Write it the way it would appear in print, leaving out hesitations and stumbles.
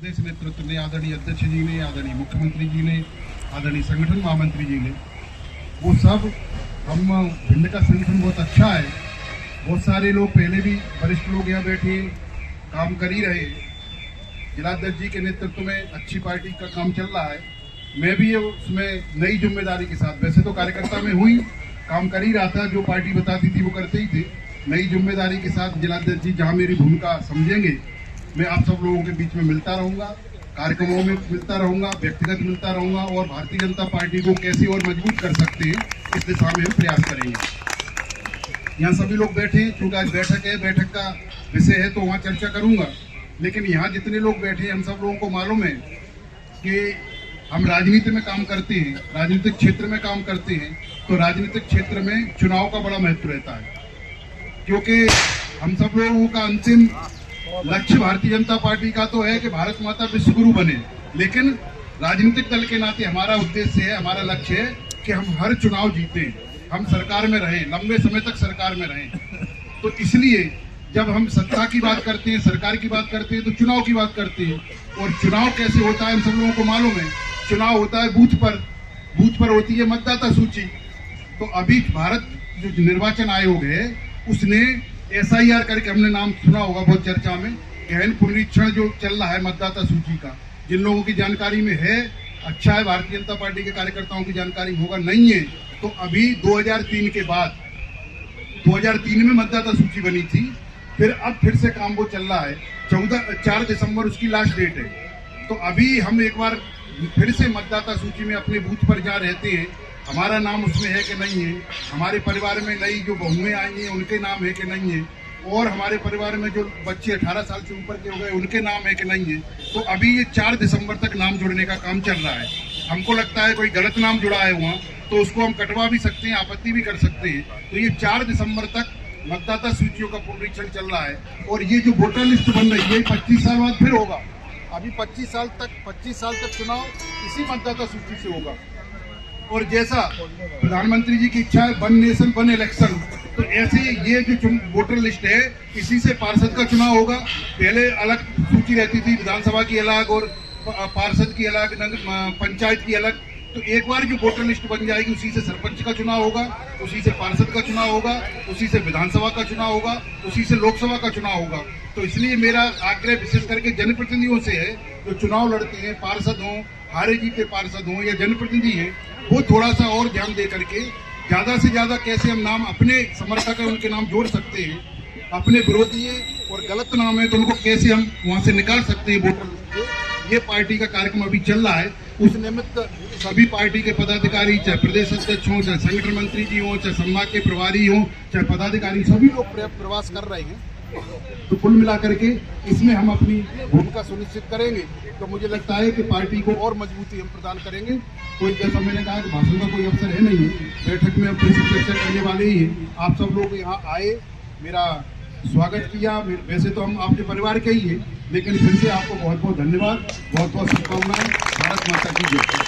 प्रदेश नेतृत्व ने, आदरणीय अध्यक्ष जी ने, आदरणीय मुख्यमंत्री जी ने, आदरणीय संगठन महामंत्री जी ने, वो सब हम भिंड का संगठन बहुत अच्छा है। बहुत सारे लोग पहले भी वरिष्ठ लोग यहाँ बैठे काम कर ही रहे। जिलाध्यक्ष जी के नेतृत्व में अच्छी पार्टी का काम चल रहा है। मैं भी उसमें नई जिम्मेदारी के साथ, वैसे तो कार्यकर्ता में हुई काम कर ही रहा था, जो पार्टी बताती थी वो करते ही थे। नई जिम्मेदारी के साथ जिलाध्यक्ष जी जहाँ मेरी भूमिका समझेंगे, मैं आप सब लोगों के बीच में मिलता रहूंगा, कार्यक्रमों में मिलता रहूंगा, व्यक्तिगत मिलता रहूंगा और भारतीय जनता पार्टी को कैसे और मजबूत कर सकते हैं इस दिशा में हम प्रयास करेंगे। यहाँ सभी लोग बैठे, चूंकि आज बैठक है, बैठक का विषय है तो वहाँ चर्चा करूंगा, लेकिन यहाँ जितने लोग बैठे हम सब लोगों को मालूम है कि हम राजनीति में काम करते हैं, राजनीतिक क्षेत्र में काम करते हैं, तो राजनीतिक क्षेत्र में चुनाव का बड़ा महत्व रहता है, क्योंकि हम सब लोगों का अंतिम लक्ष्य भारतीय जनता पार्टी का तो है कि भारत माता विश्वगुरु बने, लेकिन राजनीतिक दल के नाते हमारा उद्देश्य है, हमारा लक्ष्य है कि हम हर चुनाव जीतें, हम सरकार में रहें, लंबे समय तक सरकार में रहें। तो इसलिए जब हम सत्ता की बात करते हैं, सरकार की बात करते हैं, तो चुनाव की बात करते हैं। और चुनाव कैसे होता है हम सब लोगों को मालूम है। चुनाव होता है बूथ पर होती है मतदाता सूची। तो अभी भारत जो निर्वाचन आयोग है उसने SIR करके, हमने नाम सुना होगा बहुत चर्चा में, गहन पुनरीक्षण जो चल रहा है मतदाता सूची का, जिन लोगों की जानकारी में है अच्छा है, भारतीय जनता पार्टी के कार्यकर्ताओं की जानकारी होगा, नहीं है तो अभी 2003 के बाद 2003 में मतदाता सूची बनी थी, फिर से काम वो चल रहा है। 4 दिसंबर उसकी लास्ट डेट है। तो अभी हम एक बार फिर से मतदाता सूची में अपने बूथ पर जा रहते हैं, हमारा नाम उसमें है कि नहीं है, हमारे परिवार में नई जो बहुएं आई हैं उनके नाम है कि नहीं है, और हमारे परिवार में जो बच्चे 18 साल से ऊपर के हो गए उनके नाम है कि नहीं है। तो अभी ये 4 दिसंबर तक नाम जोड़ने का काम चल रहा है। हमको लगता है कोई गलत नाम जुड़ा है वहाँ तो उसको हम कटवा भी सकते हैं, आपत्ति भी कर सकते हैं। तो ये 4 दिसंबर तक मतदाता सूचियों का पुनरीक्षण चल रहा है। और ये जो वोटर लिस्ट बन रही है 25 साल बाद फिर होगा। अभी 25 साल तक चुनाव इसी मतदाता सूची से होगा। और जैसा प्रधानमंत्री जी की इच्छा है, वन नेशन वन इलेक्शन, तो ऐसे ये जो वोटर लिस्ट है इसी से पार्षद का चुनाव होगा। पहले अलग सूची रहती थी, विधानसभा की अलग और पार्षद की अलग, पंचायत की अलग। तो एक बार जो वोटर लिस्ट बन जाएगी उसी से सरपंच का चुनाव होगा, उसी से पार्षद का चुनाव होगा, उसी से विधानसभा का चुनाव होगा, उसी से लोकसभा का चुनाव होगा। तो इसलिए मेरा आग्रह विशेष करके जनप्रतिनिधियों से है, जो चुनाव लड़ते हैं, पार्षद हों, हारे जीते पार्षद हों या जनप्रतिनिधि हैं, वो थोड़ा सा और ध्यान दे करके ज्यादा से ज्यादा कैसे हम नाम अपने समर्थक है उनके नाम जोड़ सकते हैं, अपने विरोधी है और गलत नाम है तो उनको कैसे हम वहां से निकाल सकते हैं वोटर लिस्ट से। ये पार्टी का कार्यक्रम अभी चल रहा है। उस निमित्त सभी पार्टी के पदाधिकारी, चाहे प्रदेश अध्यक्ष हों, चाहे संगठन मंत्री जी हों, चाहे संभाग के प्रभारी हों, चाहे पदाधिकारी, सभी लोग प्रवास कर रहे हैं। तो कुल मिलाकर के इसमें हम अपनी भूमिका सुनिश्चित करेंगे। तो मुझे लगता है कि पार्टी को और मजबूती हम प्रदान करेंगे। कोई, जैसा मैंने कहा कि भाषण का कोई अवसर है नहीं, बैठक में हम फिर से चर्चा करने वाले ही हैं। आप सब लोग यहाँ आए, मेरा स्वागत किया। वैसे तो हम आपके परिवार के ही हैं, लेकिन फिर से आपको बहुत बहुत धन्यवाद, बहुत बहुत शुभकामनाएं। भारत माता की जय।